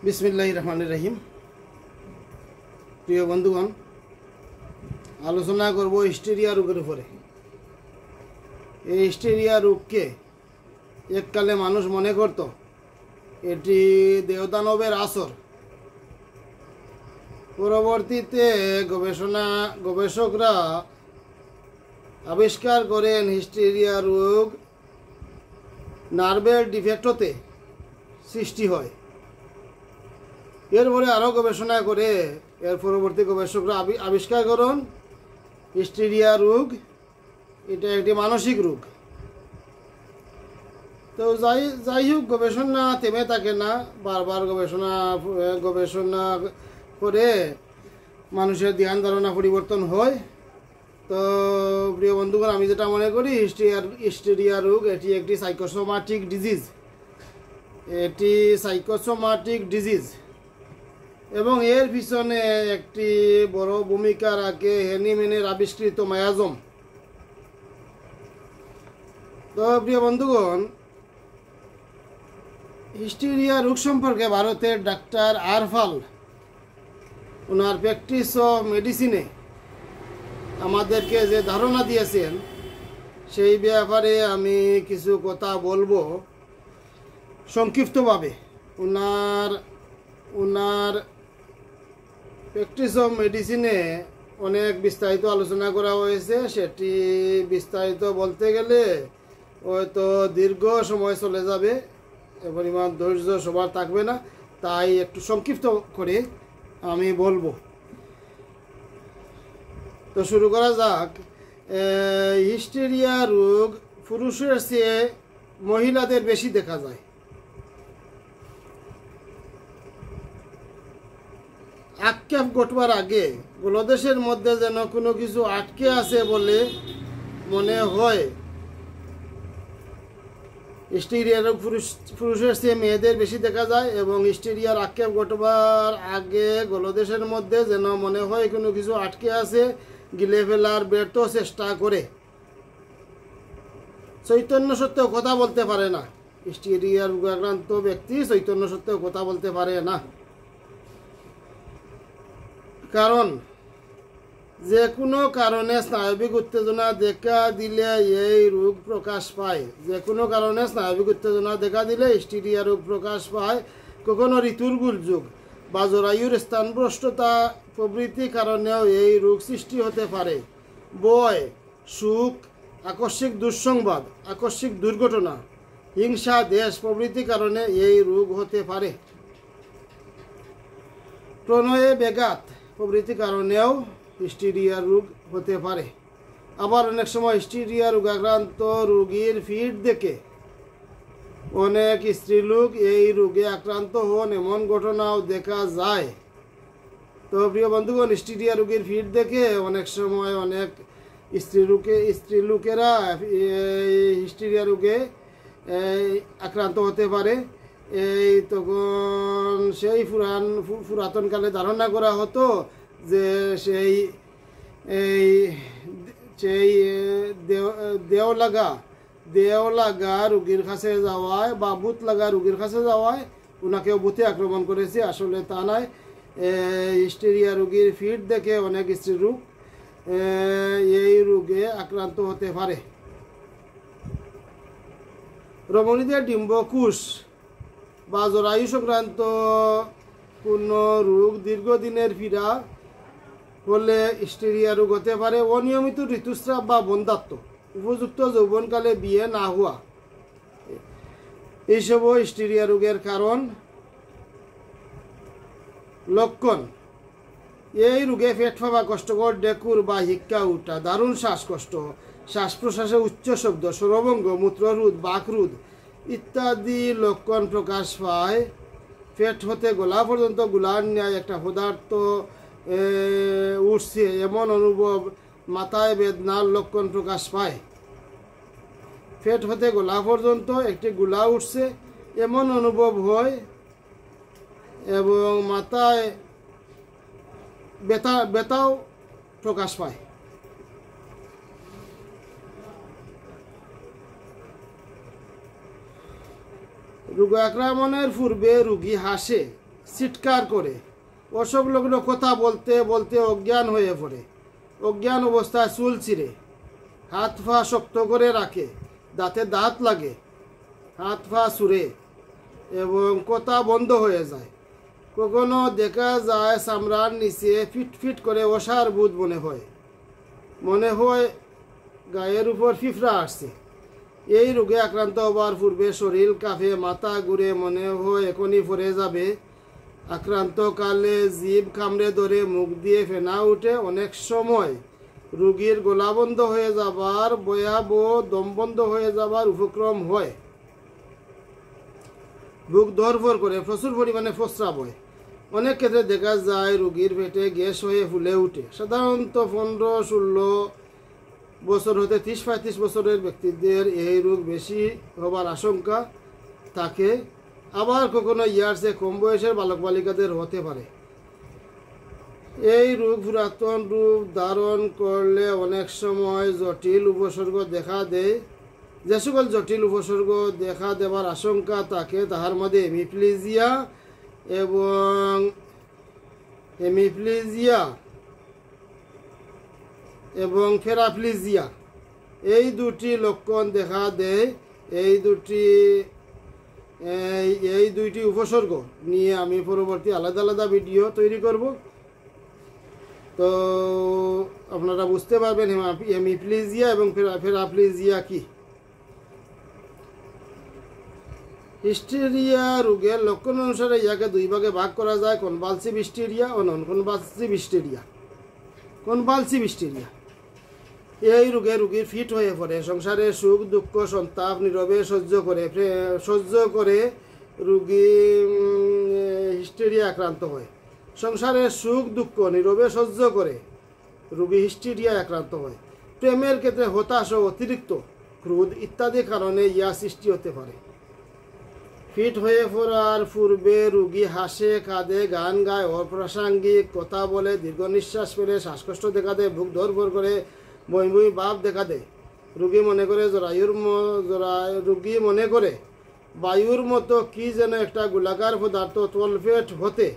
বিসমিল্লাহির রহমানির রহিম। প্রিয় বন্ধুগণ, আলোচনা করব হিস্টেরিয়া রোগের উপরে। এই হিস্টেরিয়া রোগকে এককালে মানুষ মনে করত এটি দেবদানবের আসর। পরবর্তীতে গবেষকরা আবিষ্কার করেন হিস্টেরিয়া রোগ নার্ভের ডিফেক্ট হতে সৃষ্টি হয়। এরপরে আরও গবেষণা করে এর পরবর্তী গবেষকরা আবিষ্কার করেন হিস্টেরিয়া রোগ এটা একটি মানসিক রোগ। তো যাই হোক, গবেষণা থেমে থাকে না, বারবার গবেষণা করে মানুষের ধ্যান ধারণা পরিবর্তন হয়। তো প্রিয় বন্ধুগণ, আমি যেটা মনে করি হিস্টেরিয়া রোগ এটি একটি সাইকোসোমাটিক ডিজিজ এবং এর পিছনে একটি বড় ভূমিকা রাখে হেনিম্যানের আবিষ্কৃত মায়াজম। তো প্রিয় বন্ধুগণ, হিস্টেরিয়া রোগ সম্পর্কে ভারতের ডাক্তার আরফাল ওনার প্র্যাকটিস অফ মেডিসিনে আমাদেরকে যে ধারণা দিয়েছেন সেই ব্যাপারে আমি কিছু কথা বলবো সংক্ষিপ্তভাবে। ওনার প্র্যাকটিস অফ মেডিসিনে অনেক বিস্তারিত আলোচনা করা হয়েছে। সেটি বিস্তারিত বলতে গেলে হয়তো দীর্ঘ সময় চলে যাবে, পরিমাণ ধৈর্য সবার থাকবে না, তাই একটু সংক্ষিপ্ত করে আমি বলবো। তো শুরু করা যাক। হিস্টেরিয়া রোগ পুরুষের চেয়ে মহিলাদের বেশি দেখা যায়। আক্ষেপ ঘটবার আগে গলদেশের মধ্যে যেন কোনো কিছু আটকে আছে বলে মনে হয়। হিস্টেরিয়া রোগ পুরুষের চেয়ে মেয়েদের বেশি দেখা যায় এবং হিস্টেরিয়ার আক্ষেপ ঘটবার আগে গলদেশের মধ্যে যেন মনে হয় কোনো কিছু আটকে আছে, গিলে ফেলার ব্যর্থ চেষ্টা করে। চৈতন্য সত্ত্বেও কথা বলতে পারে না। হিস্টেরিয়া রোগাক্রান্ত ব্যক্তি চৈতন্য সত্ত্বেও কথা বলতে পারে না। কারণ যে কোনো কারণে স্নায়বিক উত্তেজনা দেখা দিলে এই রোগ প্রকাশ পায়। যে কোনো কারণে স্নায়বিক উত্তেজনা দেখা দিলে হিস্টেরিয়া রোগ প্রকাশ পায়। কখনো ঋতুর গোলযোগ বা জরায়ুর স্থানভ্রষ্টতা প্রভৃতি কারণেও এই রোগ সৃষ্টি হতে পারে। ভয়, সুখ, আকস্মিক দুঃসংবাদ, আকস্মিক দুর্ঘটনা, হিংসা, দেশ প্রভৃতি কারণে এই রোগ হতে পারে। প্রণয়ে ব্যাঘাত প্রভৃতি কারণেও হিস্টেরিয়া রোগ হতে পারে। আবার অনেক সময় হিস্টেরিয়া রোগাক্রান্ত রোগীর ফিট দেখে অনেক স্ত্রীলোক এই রোগে আক্রান্ত হন, এমন ঘটনাও দেখা যায়। তো প্রিয় বন্ধুগণ, হিস্টেরিয়া রোগীর ফিট দেখে অনেক সময় অনেক স্ত্রীলোকেরা হিস্টেরিয়া রোগে আক্রান্ত হতে পারে। তখন সেই পুরাতনকালে ধারণা করা হতো যে সেই দেও লাগা রোগীর কাছে যাওয়ায় বা ভূত লাগা রোগীর কাছে যাওয়ায় ওনাকেও ভূতে আক্রমণ করেছে। আসলে তা নয়। হিস্টেরিয়া রোগীর ফিট দেখে অনেক স্ত্রীলোক এই রোগে আক্রান্ত হতে পারে। রমণীদের ডিম্বকোষ বা জরায়ু সংক্রান্ত কোনো রোগ দীর্ঘদিনের পীড়া হলে হিস্টেরিয়া রোগ হতে পারে। অনিয়মিত ঋতুস্রাব বা বন্ধ্যাত্ব, উপযুক্ত যৌবনকালে বিয়ে না হওয়া, এইসবও হিস্টেরিয়া রোগের কারণ। লক্ষণ: এই রোগে পেট ফাঁপা, কষ্টকর ডেকুর বা হিক্কা উঠা, দারুণ শ্বাসকষ্ট, শ্বাস প্রশ্বাসে উচ্চ শব্দ, স্বরভঙ্গ, মূত্ররোধ, বাকরোধ ইত্যাদি লক্ষণ প্রকাশ পায়। পেট হতে গলা পর্যন্ত গুলার ন্যায় একটা পদার্থ উঠছে এমন অনুভব, মাথায় বেদনার লক্ষণ প্রকাশ পায়। পেট হতে গলা পর্যন্ত একটি গুলা উঠছে এমন অনুভব হয় এবং মাথায় ব্যথাও প্রকাশ পায়। রোগ আক্রমণের পূর্বে রোগী হাসে, চিৎকার করে, অসংলগ্ন কথা বলতে বলতে অজ্ঞান হয়ে পড়ে, অজ্ঞান অবস্থায় চুল ছিঁড়ে, হাত পা শক্ত করে রাখে, দাঁতে দাঁত লাগে, হাত পা ছুঁড়ে এবং কথা বন্ধ হয়ে যায়। কখনো দেখা যায় চামড়ার নিচে ফিট ফিট করে অসার বোধ মনে হয় গায়ের উপর ফিফড়া আসছে। এই রোগে আক্রান্ত হওয়ার পূর্বে শরীর কাঁপে, মাথা ঘুরে, মনে হয় এখনই পড়ে যাবে। আক্রান্তকালে জিভ কামড়ে ধরে, মুখ দিয়ে ফেনা উঠে। অনেক সময় রোগীর গলা বন্ধ হয়ে যাবার, ভয়াবহ দম বন্ধ হয়ে যাবার উপক্রম হয়। বুক ধরফর করে, প্রচুর পরিমাণে প্রস্রাব হয়। অনেক ক্ষেত্রে দেখা যায় রোগীর পেটে গ্যাস হয়ে ফুলে উঠে। সাধারণত 15-16 বছর হতে 30-35 বছরের ব্যক্তিদের এই রোগ বেশি হবার আশঙ্কা থাকে। আবার কখনো ইয়ার্সে কম বয়সের বালক বালিকাদের হতে পারে। এই রোগ পুরাতন রূপ ধারণ করলে অনেক সময় জটিল উপসর্গ দেখা দেয়। যে সকল জটিল উপসর্গ দেখা দেবার আশঙ্কা থাকে তাহার মধ্যে এবং প্যারাপ্লেজিয়া এই দুটি লক্ষণ দেখা দেয়। এই দুইটি উপসর্গ নিয়ে আমি পরবর্তী আলাদা আলাদা ভিডিও তৈরি করব। তো আপনারা বুঝতে পারবেন হেমিপ্লেজিয়া এবং প্যারাপ্লেজিয়া কি। হিস্টেরিয়া রোগের লক্ষণ অনুসারে ইয়াকে দুই ভাগে ভাগ করা যায়: কনভালসিভ হিস্টেরিয়া ও নন কনভালসিভ হিস্টেরিয়া। কনভালসিভ হিস্টেরিয়া এই রোগে রোগী ফিট হয়ে পড়ে, সংসারে সুখ দুঃখ সন্তাপ নীরবে সহ্য করে রোগী হিস্টেরিয়া আক্রান্ত হয়। সংসারে সুখ দুঃখ নীরবে সহ্য করে রোগী হিস্টেরিয়া আক্রান্ত হয়। প্রেমের ক্ষেত্রে হতাশ ও অতিরিক্ত ক্রোধ ইত্যাদি কারণে ইয়া সৃষ্টি হতে পারে। ফিট হয়ে পড়ার পূর্বে রোগী হাসে, কাঁদে, গান গায়, অপ্রাসঙ্গিক কথা বলে, দীর্ঘ নিঃশ্বাস ফেলে, শ্বাসকষ্ট দেখা দেয়, বুক ধরফর করে, বই বই ভাব দেখা দেয়। রোগী মনে করে বায়ুর মতো কি যেন একটা গোলাকার পদার্থ তলপেট হতে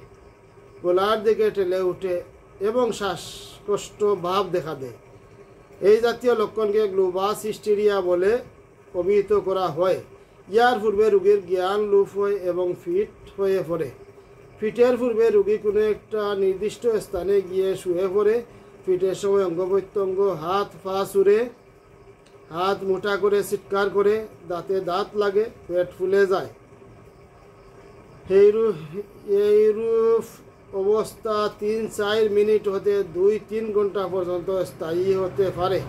গলার দিকে টেলে উঠে এবং শ্বাসকষ্ট ভাব দেখা দেয়। এই জাতীয় লক্ষণকে গ্লোবাস হিস্টেরিয়া বলে অভিহিত করা হয়। ইয়ার পূর্বে রোগীর জ্ঞান লোপ হয় এবং ফিট হয়ে পড়ে। ফিটের পূর্বে রোগী কোনো একটা নির্দিষ্ট স্থানে গিয়ে শুয়ে পড়ে। ফিটের সময় অঙ্গ প্রত্যঙ্গ, হাত পা ছুঁড়ে, হাত মোটা করে চিৎকার করে, দাঁতে দাঁত লাগে, পেট ফুলে যায়। এইরূপ অবস্থা 3-4 মিনিট হতে 2-3 ঘন্টা পর্যন্ত স্থায়ী হতে পারে।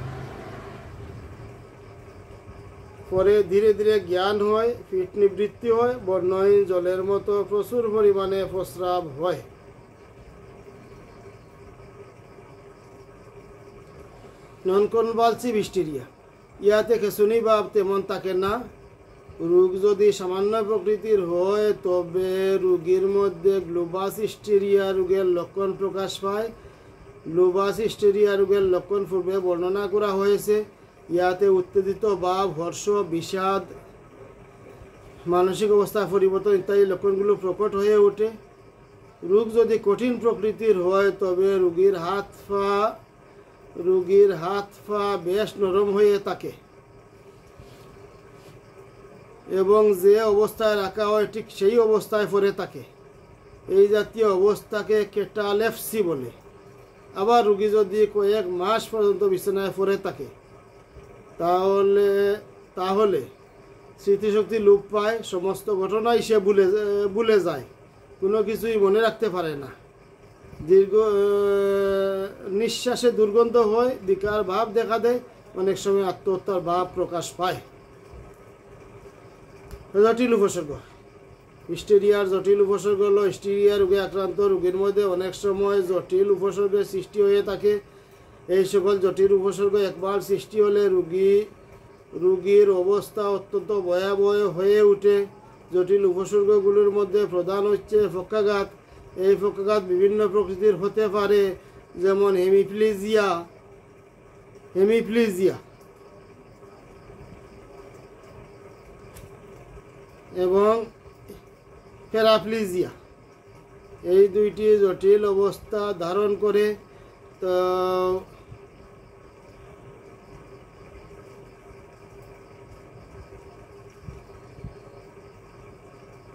পরে ধীরে ধীরে জ্ঞান হয়, ফিট নিবৃত্তি হয়, বর্ণহীন জলের মতো প্রচুর পরিমাণে প্রস্রাব হয়। নন কনভালসিভ হিস্টেরিয়া ইয়াতে খেঁচুনি ভাব তেমন থাকে না। রোগ যদি সামান্য প্রকৃতির হয় তবে রোগীর মধ্যে গ্লোবাস হিস্টেরিয়া রোগের লক্ষণ প্রকাশ পায়। গ্লোবাস হিস্টেরিয়া রোগের লক্ষণ পূর্বে বর্ণনা করা হয়েছে। ইয়াতে উত্তেজিত ভাব, হর্ষ, বিষাদ, মানসিক অবস্থা পরিবর্তন ইত্যাদি লক্ষণগুলো প্রকট হয়ে ওঠে। রোগ যদি কঠিন প্রকৃতির হয় তবে রোগীর হাত পা বেশ নরম হয়ে থাকে এবং যে অবস্থায় রাখা হয় ঠিক সেই অবস্থায় পড়ে থাকে। এই জাতীয় অবস্থাকে ক্যাটালেপসি বলে। আবার রোগী যদি কয়েক মাস পর্যন্ত বিছানায় পড়ে থাকে তাহলে স্মৃতিশক্তি লোপ পায়, সমস্ত ঘটনাই সে ভুলে যায়, কোনো কিছুই মনে রাখতে পারে না। দীর্ঘ নিঃশ্বাসে দুর্গন্ধ হয়, বিকার ভাব দেখা দেয়, অনেক সময় আত্মহত্যার ভাব প্রকাশ পায়। জটিল উপসর্গ। হিস্টেরিয়ার জটিল উপসর্গ হল হিস্টেরিয়া রোগে আক্রান্ত রোগীর মধ্যে অনেক সময় জটিল উপসর্গের সৃষ্টি হয়ে থাকে। এই সকল জটিল উপসর্গ একবার সৃষ্টি হলে রোগীর অবস্থা অত্যন্ত ভয়াবহ হয়ে ওঠে। জটিল উপসর্গগুলোর মধ্যে প্রধান হচ্ছে পক্ষাঘাত। এই পক্ষাঘাত বিভিন্ন প্রকৃতির হতে পারে, যেমন হেমিপ্লেজিয়া এবং প্যারাপ্লেজিয়া। এই দুইটি জটিল অবস্থা ধারণ করে।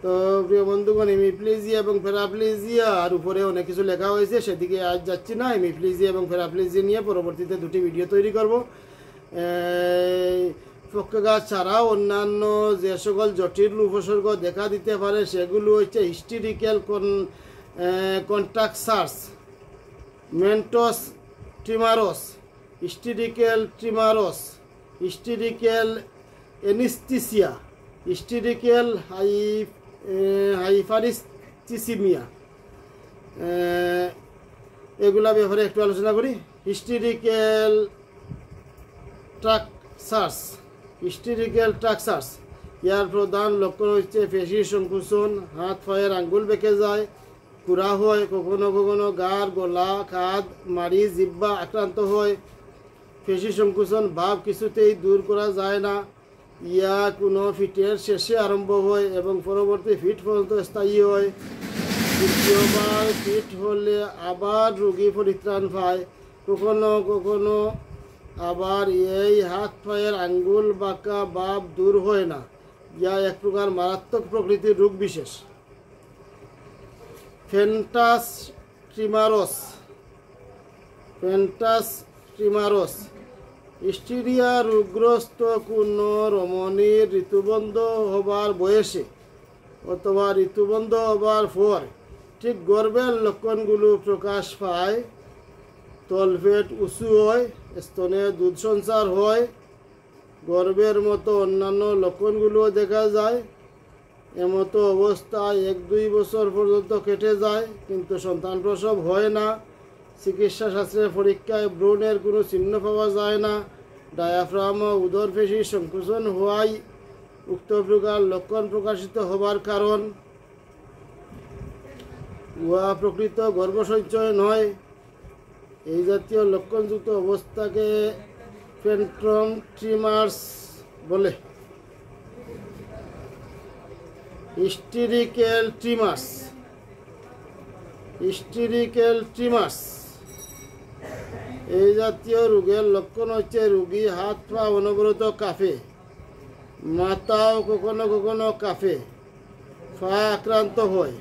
তো প্রিয় বন্ধুগণ, হেমিপ্লেজিয়া এবং প্যারাপ্লেজিয়া আর উপরে অনেক কিছু লেখা হয়েছে, সেদিকে আজ যাচ্ছি না। হেমিপ্লেজিয়া এবং প্যারাপ্লেজিয়া নিয়ে পরবর্তীতে দুটি ভিডিও তৈরি করব। পক্ষাঘাত ছাড়াও অন্যান্য যে সকল জটিল উপসর্গ দেখা দিতে পারে সেগুলো হচ্ছে হিস্টেরিক্যাল কন্ট্রাকশানস, মেন্টাস tremors, hysterical tremors, hysterical anaesthesia, hysterical hyperaesthesia. এগুলা ব্যাপারে একটু আলোচনা করি। হিস্টেরিক্যাল ট্রাকসার্স, হিস্টেরিক্যাল ট্রাকসার্স ইয়ার প্রধান লক্ষণ হচ্ছে পেশির সংকুচন, হাত পায়ের আঙ্গুল বেঁকে যায়, কুড়া হয়, কখনো কখনো গাড়, গলা, কাঁধ, মাড়ি, জিহ্বা আক্রান্ত হয়। পেশি সংকুচন ভাব কিছুতেই দূর করা যায় না। ইয়া কোনো ফিটের শেষে আরম্ভ হয় এবং পরবর্তী ফিট পর্যন্ত স্থায়ী হয়। দ্বিতীয়বার ফিট হলে আবার রোগী পরিত্রাণ পায়। কখনো কখনো আবার এই হাত পায়ের আঙ্গুল বাঁকা ভাব দূর হয় না। ইয়া এক প্রকার মারাত্মক প্রকৃতির রোগ বিশেষ। ফ্যান্টাস ট্রিমারস, ফ্যান্টাস ট্রিমারস হিস্টেরিয়া রোগগ্রস্ত কোনো রমণীর ঋতুবন্ধ হবার বয়সে অথবা ঋতুবন্ধ হবার পর ঠিক গর্ভের লক্ষণগুলো প্রকাশ পায়। তলপেট উঁচু হয়, স্তনে দুধ সঞ্চার হয়, গর্ভের মতো অন্যান্য লক্ষণগুলো দেখা যায়। এমতো অবস্থায় 1-2 বছর পর্যন্ত কেটে যায় কিন্তু সন্তান প্রসব হয় না। চিকিৎসা শাস্ত্রের পরীক্ষায় ভ্রূণের কোনো চিহ্ন পাওয়া যায় না। ডায়াফ্রাম ও উদর পেশির সংকুচন হওয়ায় উক্ত প্রকার লক্ষণ প্রকাশিত হবার কারণ। উহা প্রকৃত গর্ভসঞ্চয় নয়। এই জাতীয় লক্ষণযুক্ত অবস্থাকে ফ্যান্টম ট্রিমার্স বলে। হিস্টেরিক্যাল ট্রিমার্স, হিস্টেরিক্যাল ট্রিমার্স এই জাতীয় রোগের লক্ষণ হচ্ছে রোগী হাত পা অনবরত কাঁপে, মাথাও কখনো কখনো কাঁপে, পা আক্রান্ত হয়।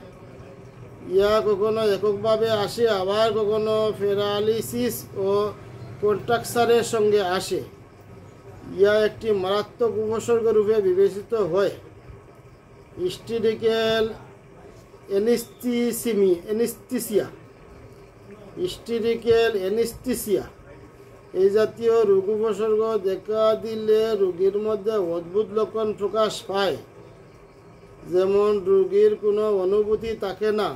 ইয়া কখনো এককভাবে আসে, আবার কখনো প্যারালিসিস ও কন্ট্রাকশানের সঙ্গে আসে। ইয়া একটি মারাত্মক উপসর্গ রূপে বিবেচিত হয়। হিস্টেরিক্যাল অ্যানেস্থেসিয়া, হিস্টেরিক্যাল অ্যানেস্থেসিয়া এই জাতীয় রোগ উপসর্গ দেখা দিলে রোগীর মধ্যে অদ্ভুত লক্ষণ প্রকাশ পায়। যেমন রোগীর কোনো অনুভূতি থাকে না,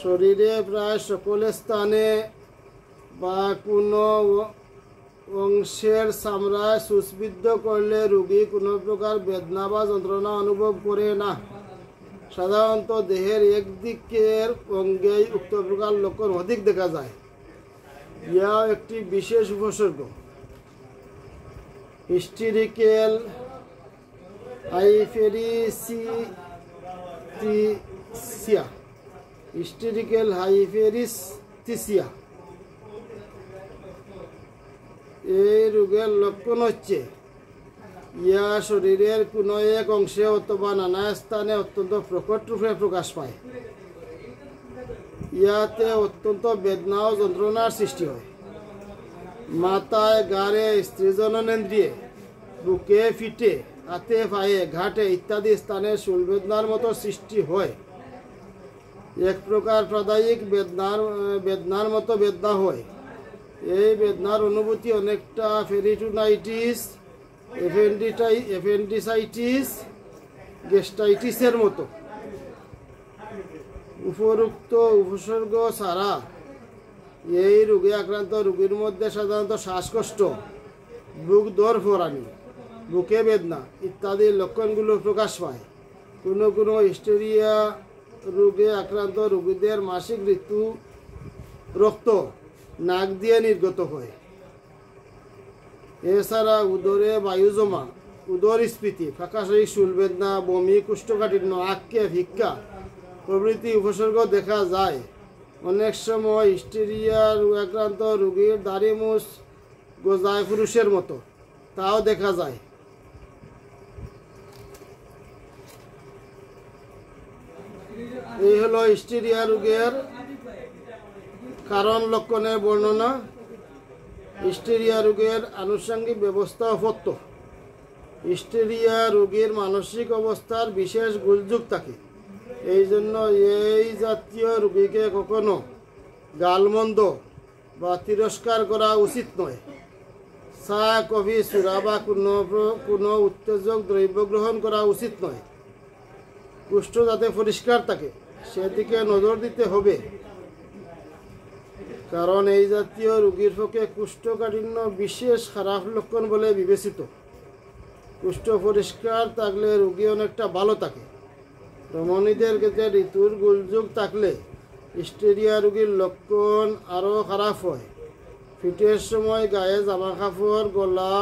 শরীরে প্রায় সকল স্থানে বা কোনো অংশের চামড়ায় সুচবিদ্ধ করলে রোগী কোনো প্রকার বেদনা বা যন্ত্রণা অনুভব করে না। সাধারণত দেহের একদিকের অঙ্গেই উক্ত প্রকার লক্ষণ অধিক দেখা যায়। ইয়া একটি বিশেষ উপসর্গ। হিস্টেরিক্যাল হাইপেরিসিয়া, হিস্টেরিক্যাল হাইপেরিসিয়া এই রোগের লক্ষণ হচ্ছে ইয়া শরীরের কোনো এক অংশে অথবা নানা স্থানে অত্যন্ত প্রকট রূপে প্রকাশ পায়। ইয়াতে অত্যন্ত বেদনা ও যন্ত্রণার সৃষ্টি হয়। মাথায়, গাড়ে, স্ত্রী জননেন্দ্রিয়ে, বুকে, পিঠে, হাতে, পায়ে, ঘাটে ইত্যাদি স্থানে শুল বেদনার মতো সৃষ্টি হয়। এক প্রকার প্রাদায়িক বেদনার মতো বেদনা হয়। এই বেদনার অনুভূতি অনেকটা পেরিটোনাইটিস, অ্যাপেন্ডিসাইটিস, গ্যাস্ট্রাইটিসের মতো। উপরোক্ত উপসর্গ ছাড়া এই রোগে আক্রান্ত রোগীর মধ্যে সাধারণত শ্বাসকষ্ট, বুক ধরফরানি, বুকে বেদনা ইত্যাদি লক্ষণগুলো প্রকাশ পায়। কোনো কোনো হিস্টেরিয়া রোগে আক্রান্ত রোগীদের মাসিক ঋতু রক্ত নাক দিয়ে নির্গত হয়। এছাড়া উদরে বায়ু জমা, উদর স্ফীতি, ফাঁকাশয়ী শুল বেদনা, বমি, কোষ্ঠকাঠিন্য, আক্কে, ভিক্ষা প্রভৃতি উপসর্গ দেখা যায়। অনেক সময় হিস্টেরিয়া আক্রান্ত রোগীর দাড়ি মুছ গজায় পুরুষের মতো, তাও দেখা যায়। এই হলো হিস্টেরিয়া রোগের কারণ লক্ষণের বর্ণনা। হিস্টেরিয়া রোগের আনুষঙ্গিক ব্যবস্থাপত্র। হিস্টেরিয়া রোগীর মানসিক অবস্থার বিশেষ গোলযোগ থাকে, এই জন্য এই জাতীয় রোগীকে কখনো গালমন্দ বা তিরস্কার করা উচিত নয়। চা, কফি, সুরা বা কোনো উত্তেজক দ্রব্য গ্রহণ করা উচিত নয়। কুষ্ঠ যাতে পরিষ্কার থাকে সেদিকে নজর দিতে হবে, কারণ এই জাতীয় রোগীর পক্ষে কুষ্ঠকাঠিন্য বিশেষ খারাপ লক্ষণ বলে বিবেচিত। কুষ্ঠ পরিষ্কার থাকলে রোগী অনেকটা ভালো থাকে। রমণীদের ক্ষেত্রে ঋতুর গোলযোগ থাকলে হিস্টেরিয়া রোগীর লক্ষণ আরও খারাপ হয়। ফিটের সময় গায়ে জামা কাপড়, গলা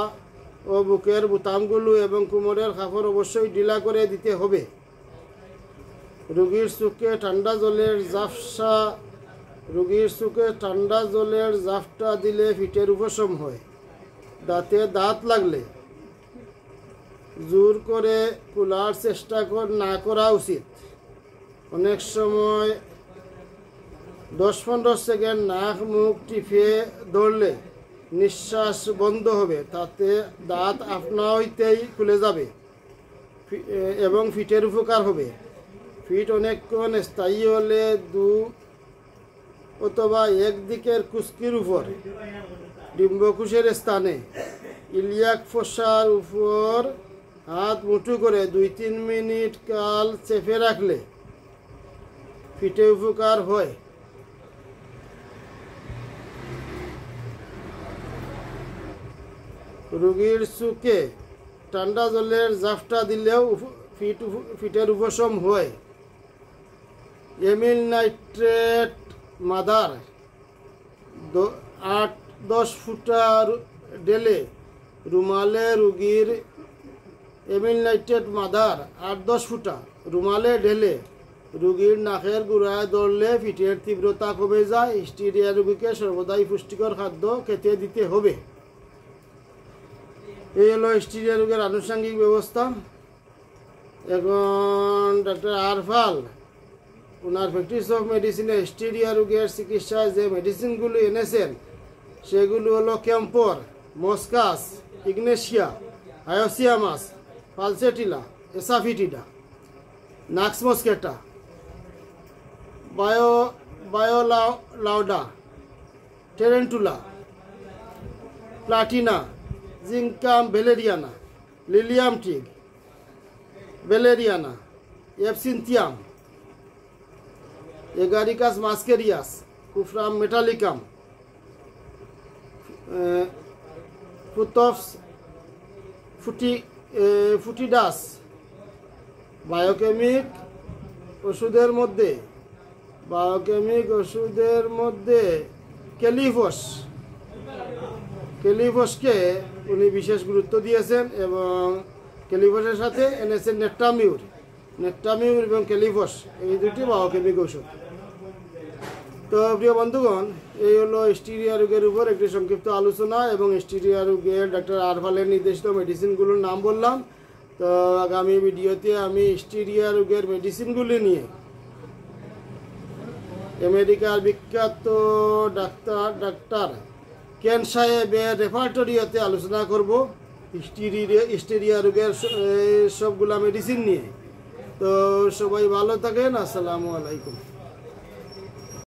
ও বুকের বোতামগুলো এবং কোমরের কাপড় অবশ্যই ঢিলা করে দিতে হবে। রোগীর চোখে ঠান্ডা জলের জাফটা দিলে ফিটের উপশম হয়। দাঁতে দাঁত লাগলে জোর করে খোলার চেষ্টা না করা উচিত। অনেক সময় 10-15 সেকেন্ড নাক মুখ টিপে ধরলে নিঃশ্বাস বন্ধ হবে, তাতে দাঁত আপনা হইতেই খুলে যাবে এবং ফিটের উপকার হবে। ফিট অনেকক্ষণ স্থায়ী হলে দু অথবা একদিকের কুস্কির উপর, ডিম্বকোষের স্থানে, ইলিয়াক ফোসার উপর হাত মুঠো করে 2-3 মিনিট কাল চেপে রাখলে ফিটে উপকার হয়। রোগীর চোখে ঠান্ডা জলের জাফটা দিলেও ফিটের উপশম হয়। এমিল নাইট্রেট মাদার 8-10 ফুটা ঢেলে রুমালে রোগীর এমিল নাইট্রেট মাদার 8-10 ফুটা রুমালে ঢেলে রোগীর নাকের গোড়ায় ধরলে ফিটের তীব্রতা কমে যায়। হিস্টেরিয়া রোগীকে সর্বদাই পুষ্টিকর খাদ্য খেতে দিতে হবে। এই হলো হিস্টেরিয়া রোগের আনুষঙ্গিক ব্যবস্থা। এখন ডাক্তার আরফাল ওনার প্র্যাকটিস অফ মেডিসিনে হিস্টেরিয়া রোগের চিকিৎসায় যে মেডিসিনগুলো এনেছেন সেগুলো হলো camphor, moschus, ignatia, hyoscyamus, pulsatilla, asafoetida, nux moschata, বায়োলাউডা, tarentula, platina, zincum valeriana, lilium tig, valeriana, absinthium, agaricus muscarius, cuprum metallicum, ফুটফস ফুটিডাস। বায়োকেমিক ওষুধের মধ্যে ক্যালিফসকে উনি বিশেষ গুরুত্ব দিয়েছেন এবং ক্যালিফসের সাথে এনেছেন নেট্টামিউর এবং ক্যালিফস, এই দুটি বায়োকেমিক ওষুধ। তো প্রিয় বন্ধুগণ, এই হলো হিস্টেরিয়া রোগের উপর একটি সংক্ষিপ্ত আলোচনা এবং হিস্টেরিয়া রোগের ডাক্তার আরফালের নির্দেশিত মেডিসিনগুলোর নাম বললাম। তো আগামী ভিডিওতে আমি হিস্টেরিয়া রোগের মেডিসিনগুলি নিয়ে আমেরিকার বিখ্যাত ডাক্তার কেন সাহেবের রেপার্টরিতে আলোচনা করব হিস্টেরিয়া রোগের সবগুলা মেডিসিন নিয়ে। তো সবাই ভালো থাকেন। আসসালামু আলাইকুম।